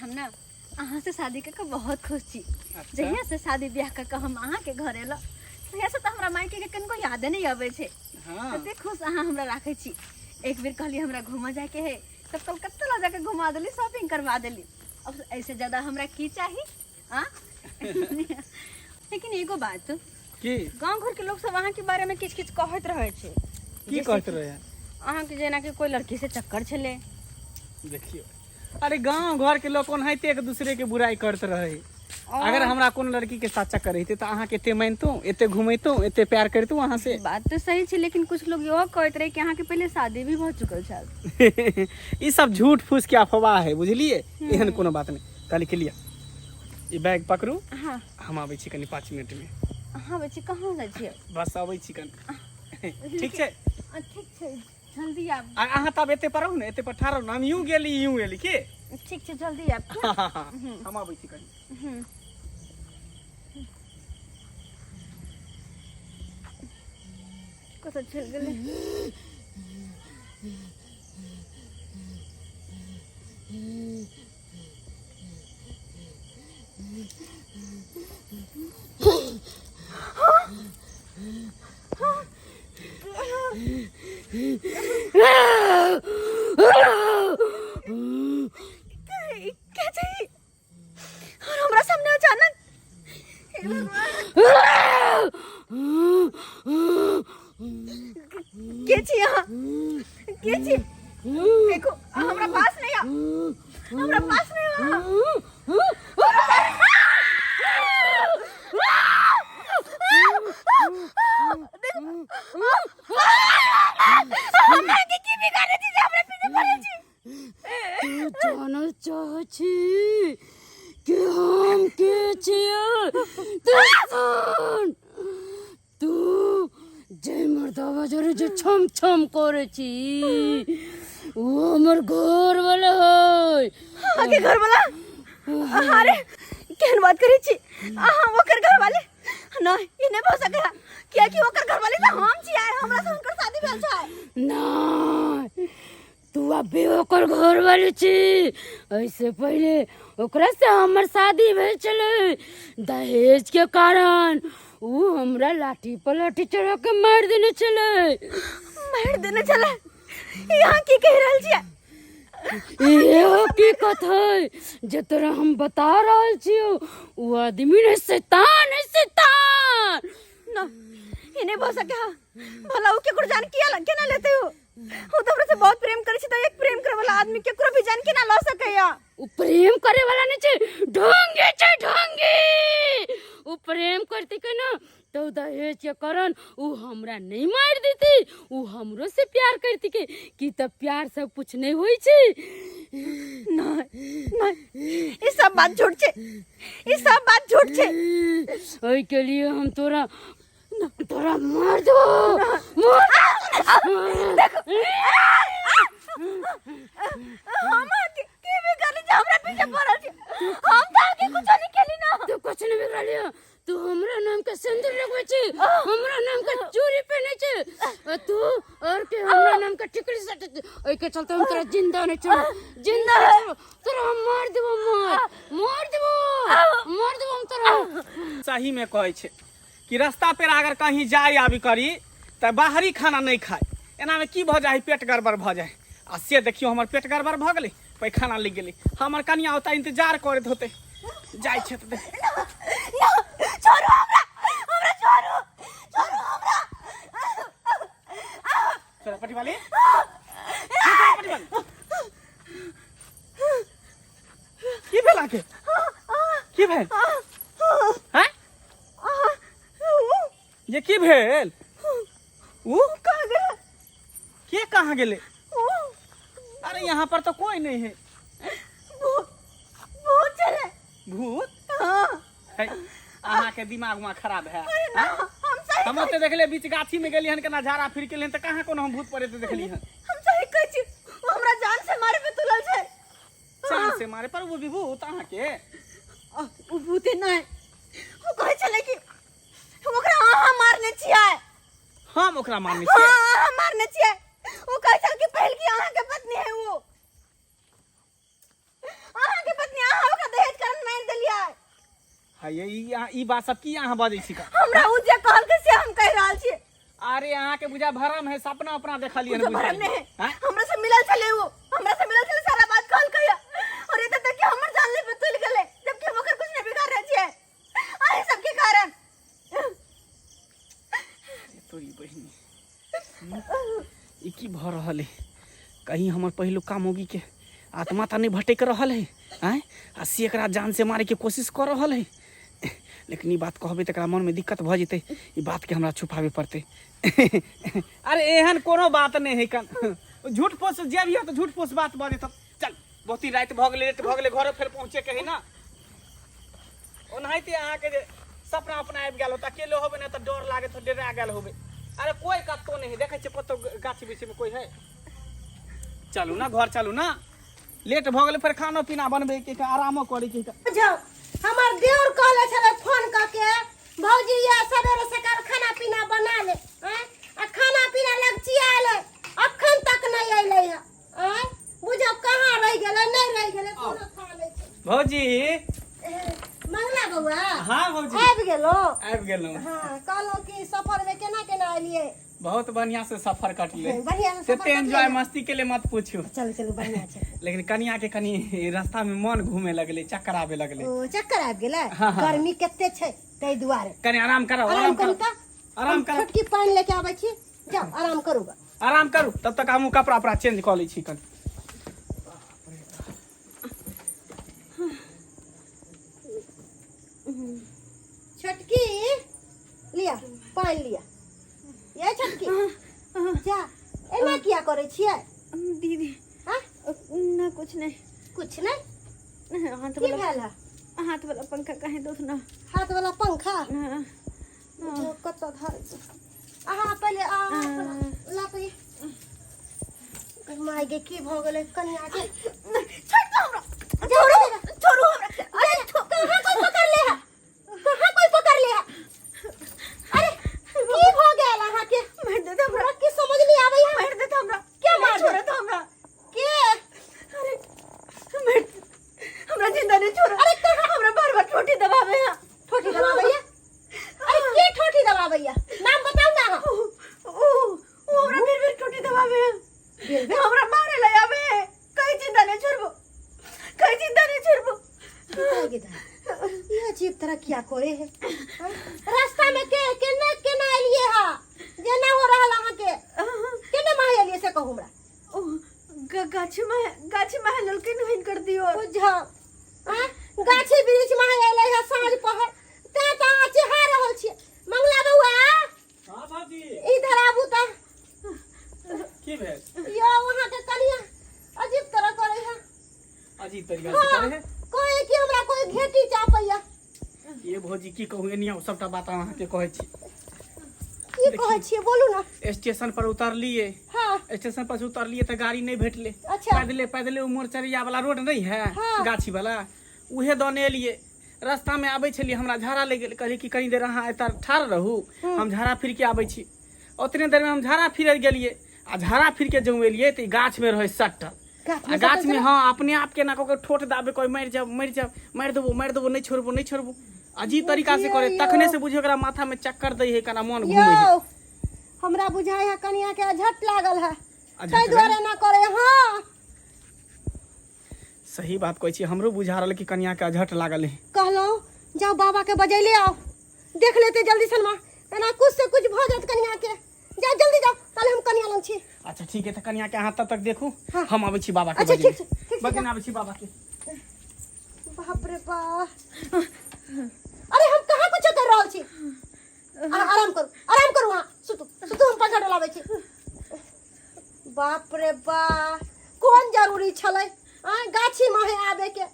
हम ना अहाँ से शादी करके बहुत खुश छी। अच्छा। जहिया से शादी ब्याह करके हम अहाँ के घर एलो तहिया से तो हमरा मायके के कनको यादे नहीं आवे छे। हाँ। कते खुश अहाँ हमरा राखे छी। एक बेर कहली हमरा घुमा जाए के है तब कलकत्ता ला जाके घुमा देली, शॉपिंग करवा देली। अब ऐसे ज्यादा हमरा की चाहिए? हां लेकिन एगो बात की गांव घर के लोग सब अहाँ के बारे में किछ किछ कहत रहे छे। की कहत रहे हैं? अहाँ के जेना कि कोई लड़की से चक्कर छले। देखियो, अरे गांव घर के लोग ओनाहिते एक दूसरे के बुराई करते रहे। अगर हमरा कोन लड़की के साथ चक्कर रहते तो अहाँ के एते मानतो, एते घुमैतो, एते प्यार करतो अहाँ से। बात तो सही छे, लेकिन कुछ लोग यो कहत रहे कि अहाँ के पहले शादी भी हो चुकल छल। ई सब झूठ फूस के अफवाह है, बुझलिए? एहन कोनो बात नहीं। कल के लिए ई बैग पकड़ू। हां हम आबै छी कनी 5 मिनट में। हां बच्ची कहाँ जा छिए? बस आबै छी कनी। ठीक छै? ठीक छै, जल्दी आब। अहाँ तब एते पर रहू ने, एते पर ठाड़ रहू। हम यूं गेली के? ठीक छै, जल्दी आब। हम आबै छी कनी। कत चल गेलै? क्या चाहिए? और हमरा सामने अचानक के छी यहाँ? के छी? देखो हमरा पास नहीं आ, हमरा पास नहीं आ। हमरा के की बिगाड़े छी जे हमरा पीछे पड़े छी? तू जानल चाहे छी कि हम के छियै? तू सुन, तू जय मर्दावा जरे जे छम छम करे छी वो हमर घर वाला है। आगे घर वाला? अरे केहन बात करी छी? अहाँ ओकर घर वाले? नहीं, ई नहीं हो सकेला। किया कि ओकर घर वाले तो हम छी, आए हमरा से उनकर शादी भेल छै। नहीं, तू अभी ओकर घर वाली छी। ऐसे पहले ओकरा से हमर शादी भेल छले। दहेज के कारण वो हमरा लाठी पर लाठी चढ़ा के मार देने छले। मार देने चला? यहाँ की कह रहल छियै? ये हकीकत है जे तोरा हम बता रहल छियो। वो आदमी ने शैतान है, शैतान। ना, ई नहीं हो सके। भला उ केकरो जान किया केना लेते हो? वो तो हमरा से बहुत प्रेम करे छी, तो एक प्रेम करे वाला आदमी केकरो भी जान केना ल सकेया? वो प्रेम करे वाला नहीं छे, ढोंगी छे, ढोंगी। वो प्रेम करती के ना तो दहेज के कारण वो हमरा नहीं मार देती। वो हमरो से प्यार करती के कि तब प्यार सब कुछ नहीं होई छे। नहीं नहीं, ई सब बात झूठ छे, ई सब बात झूठ छे। ओई के लिए हम तोरा तोरा मार दो। हम के बिगाड़ी जे हमरा पीछे पड़ल छी? हम तो आगे कुछ नहीं केली ना। तू कुछ नहीं बिगड़ लिया। तू हमरा नाम का सिंदूर लगवे छे, हमरा नाम का चूड़ी पहने छे, और तू और के हमरा नाम का टिकली सटे छे। ओई के चलते हम तोरा जिंदा नहीं छोड़, जिंदा नहीं छोड़। तोरा हम मार देबो, मार देबो हम तोरा। सही में कहै छै कि रास्ता पे अगर कहीं जाए आबी करी तो बाहरी खाना नहीं खाए। एना में की भ जाए? पेट गड़बड़ भ जाए। आ से देखियो हमर पेट गड़बड़ भ गेलै, पैखाना लग गेलै। हमर कनिया ओता इंतजार करैत होते। जाय छै त छोड़ो हमरा, हमरा छोड़ो, छोड़ो हमरा। चल पटी वाली, की भेल आके? की भेल? हैं? ये की भेल? ऊ कहाँ गया? के कहाँ गेले? अरे यहाँ पर तो कोई नहीं है। भूत चले। भूत? हाँ। अहाँ के दिमाग में खराब है। ना, हम सही हम ओते देखले बीच गाछी में गेली हन केना झाड़ा फिर के लेन त कहाँ कोनो हम भूत पड़े ते देखली हन। हम सही कहै छी, वो हमरा जान से मारे पे तुलल छै। जान से मारे पर वो भी भूत अहाँ के? उ भूते नहीं, वो कहै छले कि ओकरा अहाँ मारने छियै। हम ओकरा मारने छियै? हाँ, अहाँ मारने छियै। वो कहै छल कि पहल की अहाँ के पत्नी है वो। अहाँ के पत्नी अहाँ का दहेज करन मान देलिया हां ई बात सब की अहाँ बाजै छी का हमरा उ जे कहल के से हम कह रहल छी अरे अहाँ के बुझा भरम है सपना अपना देखलिए तो बुझा भरम नहीं है हमरा से मिलल चले वो हमरा से मिलल चले सारा बात कहल कहिया और ये तक कि हमर जान ले पे तुल गेले जबकि हम ओकर कुछ नहीं बिगाड़ रहे छिए आए सबके कारण तोरी बहिनी ई की भ रहल है कहीं हमर पहिलो कामोगी के आत्मा त नहीं भटक रहल है हैं आ से एकरा जान से मारे के कोशिश कर रहल है लेकिन ई बात कहबे त एकरा मन में दिक्कत भ जेतै ई बात के हमरा छुपावे पड़तै अरे एहन कोनो बात नहीं है कन झूठ पोस जे भी हो तो झूठ पोस बात बाजे त चल बहुती रात भ गेलै घर फेर पहुंचे के है ना ओनाहिते अहाँ के जे सपना अपना आबि गेल त अकेले होबे ना त डर लागे त डरा गेल होबे अरे कोई कत्तो नहीं देखे छे कत्तो गाछी बिछी में कोई है चलू ना घर चलू ना लेट भ गेलै फिर खाना पीना बनबे के आरामो करे के जाओ हमार देवर कहले छले फोन करके भौजी या सवेरे सकाल खाना पीना बना ले हैं आ खाना पीना लग चियाले अखन तक नहीं आइले है हैं बुझो कहां रह गेले नहीं रह गेले कोनो खा ले भौजी मंगला बउआ हां भौजी आबि गेलो हां कहलो कि सफर में केना केना आइलिए बहुत बढ़िया से सफर कटले बढ़िया से से एंजॉय मस्ती के लिए मत पूछो चलो चलो बढ़िया छै लेकिन कनिया के कनी रास्ता में मन घूमे लगले चक्कर आवे लगले ओ चक्कर आबि गेले हाँ, हाँ। गर्मी कते छै तै दुआरे कनी आराम करो आराम करू त आराम करो छोटकी पानी लेके आबै छी जाओ आराम करू आराम करू तब तक हम कपड़ा अपना चेंज कर लै छी कन छोटकी लिया पानी लिया ये छोटकी जा एना किया करे छिए दीदी हां ना कुछ नहीं हाथ की भेल है हाथ वाला पंखा कहे दो ना हाथ वाला पंखा हाँ, जो कत धर आहा पहले ला पे माय गे की भ गेले कन्या के छोड़ दो हमरा छोड़ो छोड़ो हमरा अरे कहां कोई पकड़ ले है अरे की भ गेल आहा के मार दे तो हमरा की समझ नहीं आवे है मार दे तो हमरा क्या मार छोड़ दो हमरा के अरे मार हमरा जिंदा नहीं छोड़ो अरे कहां हमरा बार-बार ठोठी दबावे है ठोठी दबावैया अरे के ठोठी दबावैया नाम बताओ ना ओ हमरा फिर ठोठी दबावे है हमरा मारे ले आवे कहीं चिंता नहीं छोड़बो ये अजीब तरह क्या करे है रास्ता में के ना लिए हा जेना हो रहल अहाँ के केना माहे लिए से कहू हमरा गाछी में ललके नहीं कर दियो बुझा गाछी वृक्ष माहे आइले है साँझ पहर ते त अहाँ चिहा रहल छी मंगला बउआ हां बाजी इधर आबू त की भेल यो वहां के कनिया अजीब तरह करे है अजीब तरीका से करे है कोई कि हमरा कोई घेटी चापैया ये भौजी की कहू एनिया सबटा बात अहाँ के कहै छी की कहै छी बोलू ना स्टेशन पर उतरलिए हां स्टेशन पर से उतरलिए त गाड़ी नहीं भेटले अच्छा। पैदले उमर चरिया वाला रोड नहीं है हाँ। गाछी वाला उहे दने एलिए रास्ता में आबै छलिए हमरा झाड़ा लग गेल कहली कि कनी देर अहाँ एत ठाड़ रहू हम झाड़ा फिर के आबै छी ओतने देर में हम झाड़ा फिर गेलिए आ झाड़ा फिर के जब एलिए त गाछ में रहे सट्टा गाछ में हाँ अपने आप के ना को ठोठ दाबे कोई मार देबो नहीं छोड़बो अजीब तरीका से करे तखने से बुझियो एकरा माथा में चक्कर दै है कना मन घूमे है हमरा बुझाय है कनिया के झट लागल है अझट तै द्वारे ना करे हां सही बात कहै छी हमरो बुझा रहल कि कनिया के झट लागल है कहलो जाओ बाबा के बजैले आओ देख लेते जल्दी सनमा एना कुछ से कुछ भ जात कनिया के जा जल्दी जाओ ताले हम कनिया लंग छी अच्छा ठीक है तो कनिया के हाथ तक देखू हाँ। हम आबै छी बाबा के अच्छा, ठीक छै, बजने आबै छी बाबा के बाप रे बाप अरे हम कहां कुछ कर रहल छी आराम करू हां सुतू हम पंखा डलाबै छी बाप रे बाप कोन जरूरी छलै गाछी में है आबे के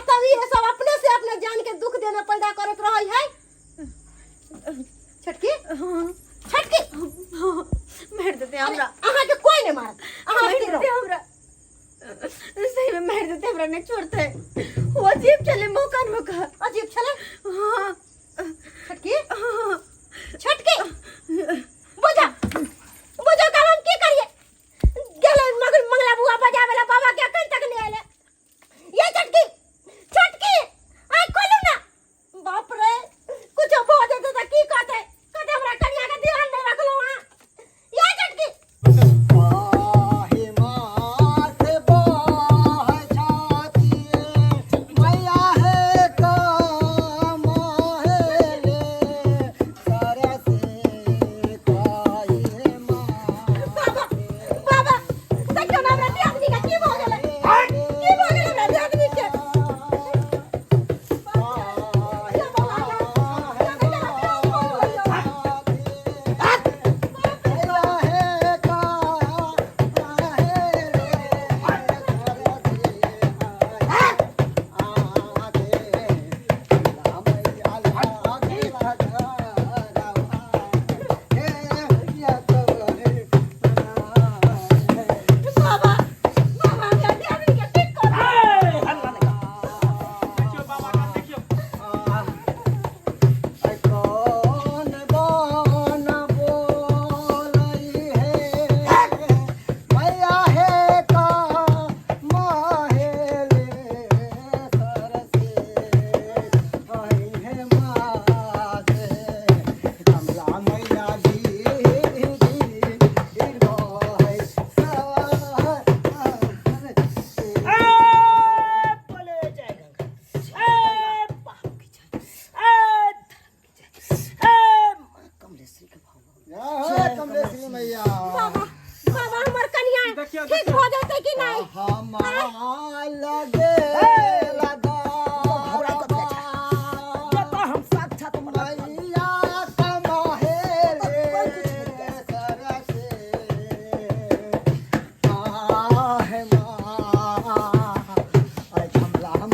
तब ये सब अपने से अपने जान के दुख देने पैदा करत रहै है छटकी मार देते हमरा अहाँ के कोई नहीं मारत अहाँ मार देते हमरा सही में मार देते हमरा नहीं छोड़ते वो अजीब चले मौका अजीब छले हाँ छटकी बुझा काम हम की करिए गेले मंगला बुआ बजावे ला बाबा के अखन तक नहीं आले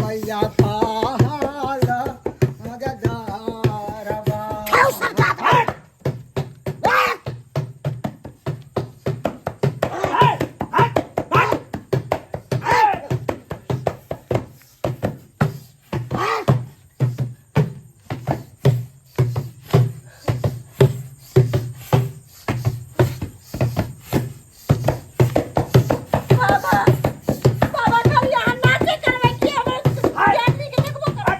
मैया पाल मजदारवा बाबा कल यहाँ नाचे करवे की हमर देखनी के देखबो कर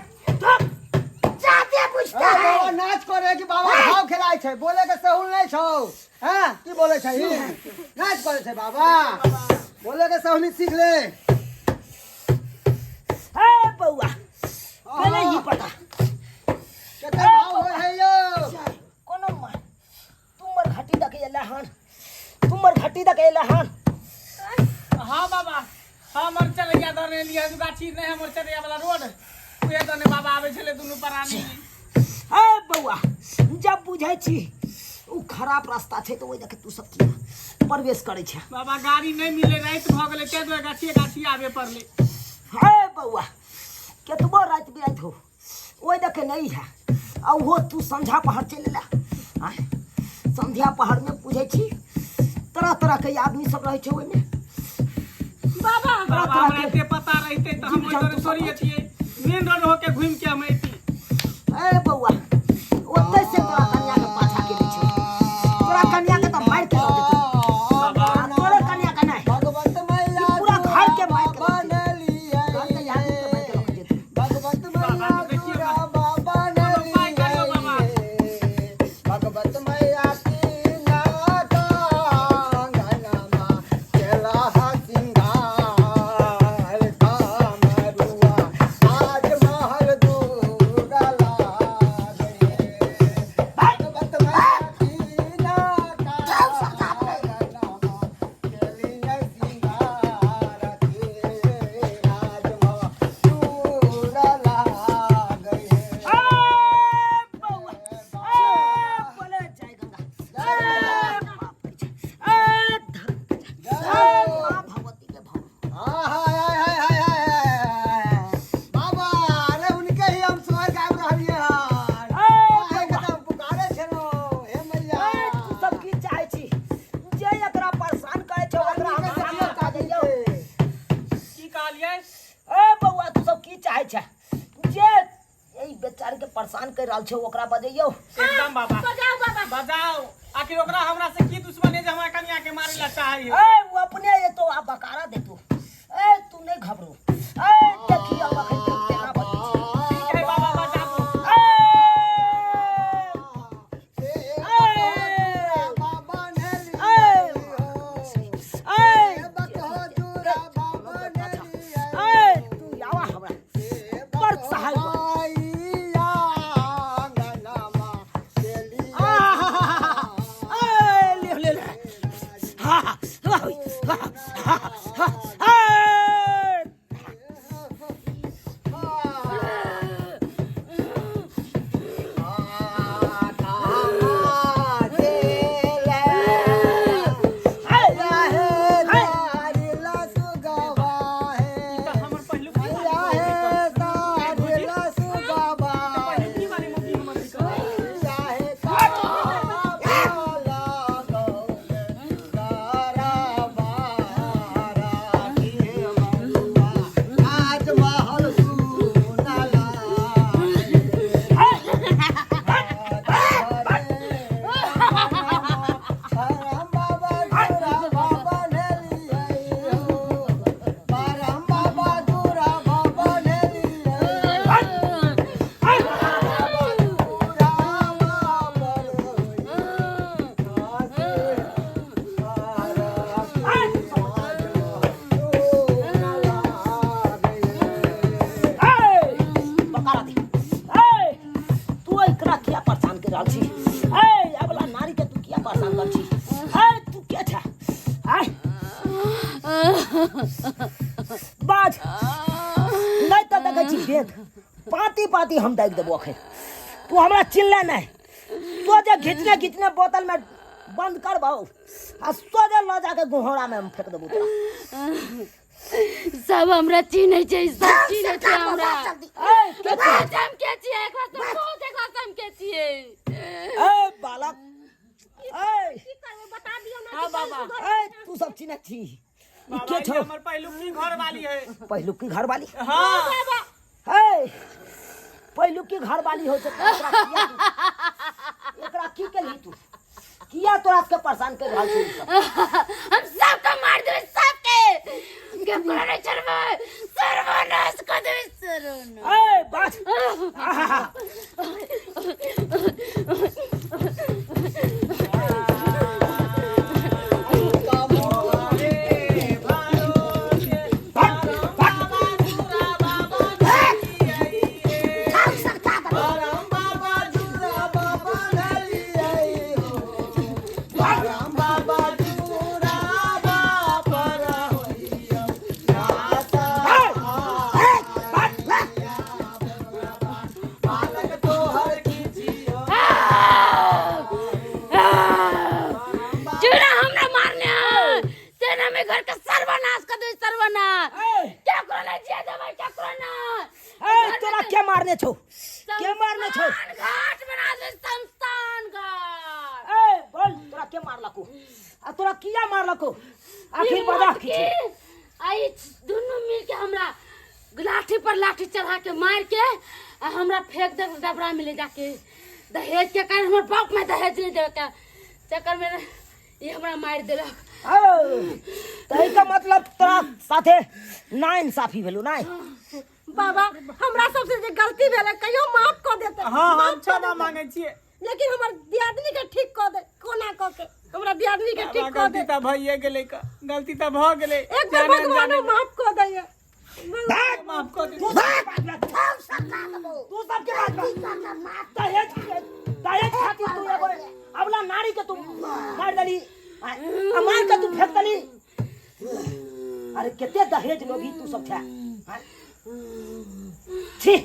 जाते पूछता है बाबा नाच करे कि बाबा भाव खेलाय छै बोले के सहुल नहीं छौ हैं की बोले छै ई नाच करे छै बाबा बोले के सहुल सीख ले ए बउआ पहले ही पता कते भाव होय है यो कोनो मार तुमर घाटी दके लहन तुमर घाटी दके लहन हाँ बाबा हमर चले गया दने लिया गाछी नहीं हमर चले वाला रोड उहे दने बाबा आवे छले दुनु प्राणी ए बउआ जब बुझै छी उ खराब रास्ता छै तो ओइ देखे तू सब किया प्रवेश करै छै बाबा गाड़ी नहीं मिले रात भ गेले ते दो गाछी आवे पड़ले हे बउआ केतबो रात बिरात हो ओइ देखे नहीं है आ वो तू संध्या पहाड़ चले ला आय संध्या पहाड़ में बुझै छी तरह तरह के आदमी सब रहै छै ओइ में बाबा बाबा हमरा एते पता रहते त हम ओइ दने छोड़िए छिए मेन रोड होके घूम के हम एती ए बउआ ओतै से तोरा कन्या के पाछा के दै छै तोरा कन्या के त मार के दे बाबा तोरा कन्या के नहीं भगवत मैया पूरा घर के मार के बनली घर के यहाँ के मार के रख देते भगवत मैया दूरा बाबा भगवत मैया की नाता गनमा चला सिंगार कामरुआ आज महल दूरा लागे भगवत मैया की नाता गनमा चलिए सिंगार के आज महल दूरा लागे बोले जय गंगा माँ भगवती के भाव बाबा अरे उनके ही हम सोहर गायब रहलिए हन एकदम पुकारे छलो हे मैया तू सब की चाहे छी जे एकरा परेशान करे छौ ओकरा हम सामने का दियौ की कहलिए ए बउआ तू सब की चाहे छ जे एई बेचारी के परेशान कर रहल छौ ओकरा बजैयौ एकदम बाबा बजाओ बाबा बजाओ आखिर ओकरा हमरा से की दुश्मनी जे हमरा कन्या के मारे ला चाहे ए वो अपने ये तो आप बकारा दे तू ए तू नहीं घबरो ए देखी अब अखन तक केना बजै छी ठीक है बाबा बजाबो बाबा ने बकहोदुरा बाबा ने तू यावा हमरा पर सहाय मैया गनमा चली ए ले ले हा हा हमर पहलू की वाली मम्मी हमर दिक्कत बकारा दे ए तू एकरा किया परेशान कर रहल छी ए अबला नारी के तू किया परेशान कर छी ए तू क्या था आय बाज नहीं तो देखे छी देख पाती पाती हम देख देबो अखन तू हमरा चिल्ला नहीं तो जे घिचने बोतल में बंद कर भाऊ आ सोजे ल जाके गोहरा में हम फेंक देबो तोरा सब हमरा चिन्है छै, सब चिन्है छै हमरा। जल्दी हम के छियै, एकरा सब बहुत एकरा सब के छियै। ए बालक ए की करबे बता दियो ना। हाँ बाबा, ए तू सब चिन्हत छी बाबा के ये छौ? हमर पहिलुकी घर वाली है। पहिलुकी घर वाली हाँ ए पहिलुकी घर वाली हो छै। एकरा की केलही तू? किया तोरा के परेशान कर रहल छी? हम सबके मार देबै, सबके केकरो नहीं छोड़बै, सर्वनाश कर देबै, सर्वनाश। ए बात चूड़ा हमरा मारने है, तेना में घर का सर्वनाश कर देबै, सर्वनाश। केकरो नहीं जिया देबै, केकरो नहीं। ए तोरा के मारने छौ? के मारने छौ? शमशान घाट बना दे, शमशान घाट। ए बोल तोरा के मारलको? आ तोरा किया मारलको? आखिर बता की छै? आई दोनों मिल के हमरा लाठी पर लाठी चढ़ा के मार के आ हमरा फेंक दे डबरा में ले जाके। दहेज के कारण हमर बाप में दहेज नहीं देवे के चक्कर में ये हमरा मार देलक। तही का मतलब तोरा साथे ना इंसाफी भेलो ना? बाबा हमरा सबसे जे गलती भेले कहियो माफ कर देते। हाँ हम क्षमा मांगे छियै। लेकिन हमर दियादनी के ठीक कर दे, कोना क के हमरा दियादनी के ठीक कर दे। गलती तो भइए गेलै का, गलती तो भ गेलै। एक बार भगवान माफ कर दे। माफ कर दे। तू सब के बात दहेज खातिर तू एगो अबला नारी के तू मार दली, मार के तू फेंक दली। अरे केते दहेज लोभी तू सब था? छी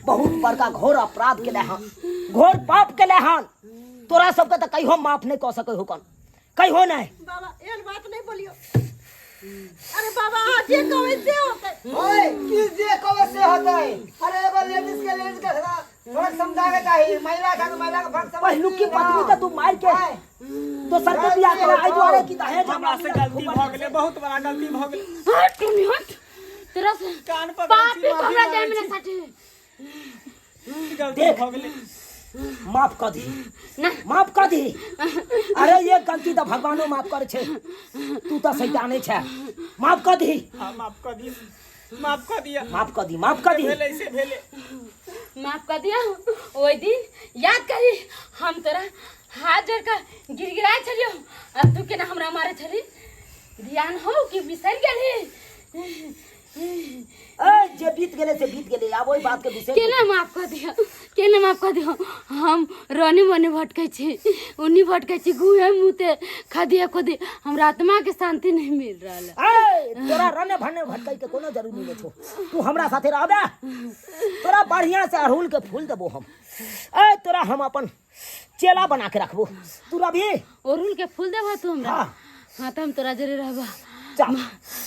बहुत बड़का घोर अपराध के हन, घोर पाप के हन। तोरा सबके तो कहियो माफ नहीं कर सके हो, कन कहियो नहीं। बाबा एहन बात नहीं बोलियो। अरे बाबा जे कहै से होतै। ओए किस जे कवे से होतै? अरे एगो लेडीज के थोड़ा समझावे चाहिए। महिला का फर्क समझ। पहिलुकी पत्नी के तू मार के तो सर के बियाह करा आई दुआरे की दहेज हमरा से गलती भ गेलै, बहुत बड़ा गलती भ गेलै। हट तुम हट, तेरा से कान पर पापी हमरा जाय में साथे गलती भ गेलै। माफ कर दी, ना माफ कर दी। अरे ये गलती तो भगवानो माफ करे छे, तू तो शैताने छे। माफ कर दी, हाँ माफ कर दी, माफ कर दिया। माफ कर दी, माफ कर दी। भेले से भेले। माफ कर दिया। ओई दिन याद करी हम तोरा हाथ जोड़ कर गिड़गिड़ाए छलियो, अब तू केना हमरा मारे छली? ध्यान हो कि बिसर गेली? ए जे बीत गेले से बीत गेले, अब ओई बात के विषय केना माफ कर दिया, केना माफ कर दिया? हम रोनी मने भटकै छी, उन्नी भटकै छी, गुहे मुते खदिया खुदी, हमरा आत्मा के शांति नहीं मिल रहल। ए तोरा रने भने भटकै के कोनो जरूरी नहीं छो। तू हमरा साथे रहबे, तोरा बढ़िया से अड़हुल के फूल देबो हम। ए तोरा हम अपन चेला बना के रखबो, तू रबी। अड़हुल के फूल देबा तू हमरा? हाँ। हाँ तो हम तोरा जरूर रहबा। जा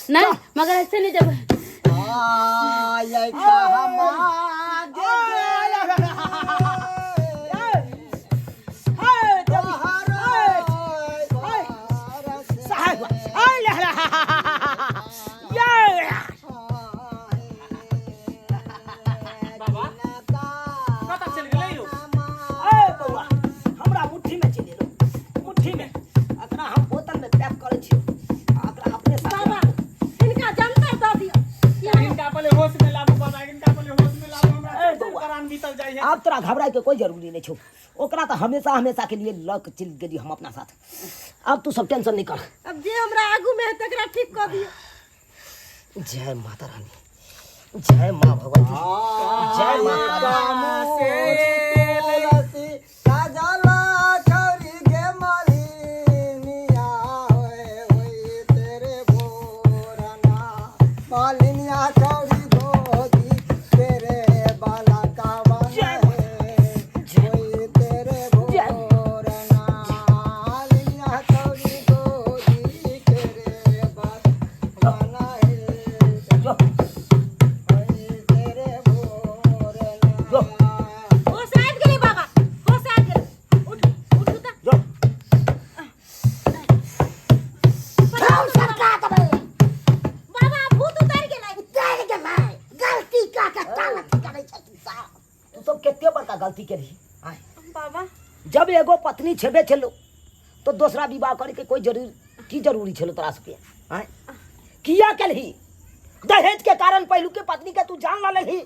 नहीं मगर ऐसे नहीं देबा। ये कहा बाबा कतऽ चलि गेलै यौ? हमरा मुट्ठी में चले लो, मुट्ठी में अतना हम बोतल में पैक करे छी, अकरा अपने बाबा इनका जंतर दे दियो। इनका पहले होश में लाबू बाबा, इनका पहले होश में लाबू। हमरा प्राण बीतल जाइ है। अब तोरा घबराए के कोई जरूरी नहीं छो। ओकरा तो हमेशा हमेशा के लिए लक चल गेली हम अपना साथ। अब तू सब टेंशन नहीं कर। अब जे हमरा आगू में है तकरा ठीक कर दियो। जय माता रानी, जय माँ भगवती, जय माता मालिनिया चौड़ी गोदी तेरे बाला का तेरे बोरना मालिनिया चौड़ी गोदी तेरे बाला गलती करी आय बाबा जब एगो पत्नी छेबे छलो तो दूसरा विवाह करे के कोई जरूरी छलो तोरा सबके आय किया कलही दहेज के कारण पहलू के पत्नी के तू जान ला लेही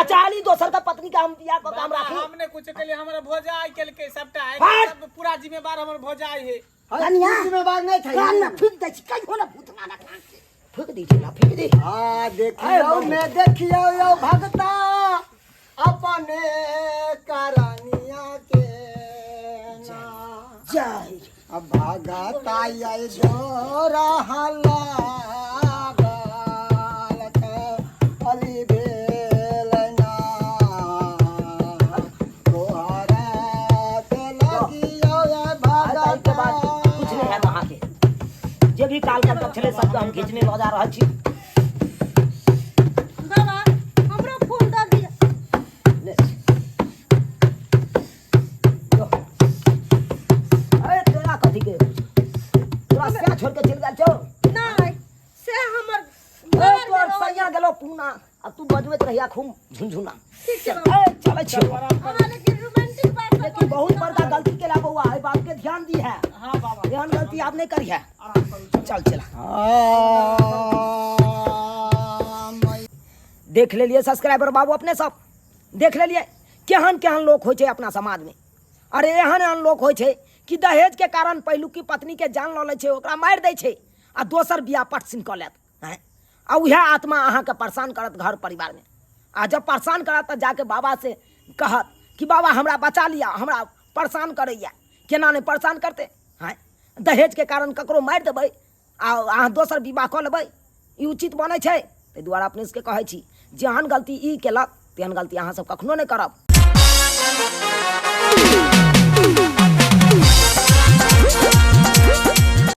अचाली दोसर का पत्नी का हम बियाह को काम राखी हमने कुछ के लिए हमरा भोजाई के के सबटा है हट! सब पूरा जिम्मेवार हमर भोजाई है कन्या जिम्मेवार नहीं था कान में फूक दे कई होला भूतना ना कान से फूक दी छला फूक दे हाँ देखियो मैं देखियो यो भगता अपने करनिया के ना जय अब भगता ये जोरा हला अली बेलना तोहरा के लगियो ये आज के बाद भगता कुछ नहीं है वहां के जे भी काल का चले सब हम खींचने लगा रहा छी बाबा हमरो फूल दे दिया ले लो अरे तेरा कथी के तोरा से छोड़ के चल गेल छौ नहीं से हमर ए तोर सैया गेलो पूना आ तू बजबैत रहिया खूब झुनझुना ठीक छै चल छौ हमरा लेकिन रोमांटिक बात लेकिन बहुत बड़का गलती केला बउआ है बात के ध्यान दी है हां बाबा ध्यान गलती आप नहीं करी है चल चला देख ले लिए सब्सक्राइबर बाबू अपने सब देख ले लिए केहन केहन लोग होय छै अपना समाज में अरे एहन एहन लोग होय छै कि दहेज के कारण पहिलू की पत्नी के जान ल लै छै ओकरा मारि दै छै आ दोसर बियाह पटसिन कऽ लेत हैं आ उएह आत्मा अहाँके परेशान करत घर परिवार में आ जब परेशान करत तऽ जाके बाबा से कहत कि बाबा हमरा बचा लिया हमरा परेशान करैया केना नहीं परेशान करते हैं दहेज के कारण ककरो मारि देबै आ अहाँ दोसर विवाह कऽ लेबै ई उचित बनै छै ताहि दुआरे अपने सबके कहै छी जेहन गलती ई केलक तेहन गलती अहाँ सब कखनो नहि करब